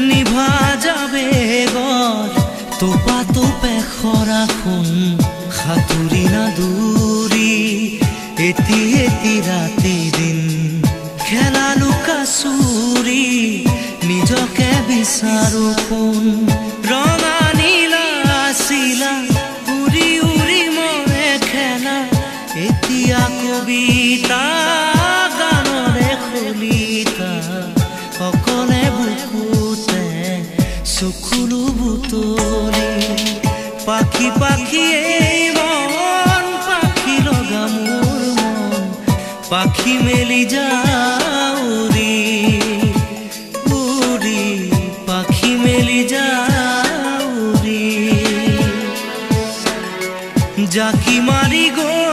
নিভা যাবে গৰ তোপা তোপে খৰাখন সাঁতুৰি নাদুৰি এটি এটি ৰাতি দিন খেলা লুকা চুৰি নিজকে বিচাৰো কোন ৰঙা নীলা আছিলা উৰি উৰি মৰে খেলা এতিয়া কবিতা গানৰে খলিতা অকলে বুকুতে চকুলো বুটলি পাখি পাখি এই মন পাখি লগা মোৰ মন পাখি মেলি যাউৰি উৰি পাখি মেলি যাউৰি জাকি মাৰি গৈ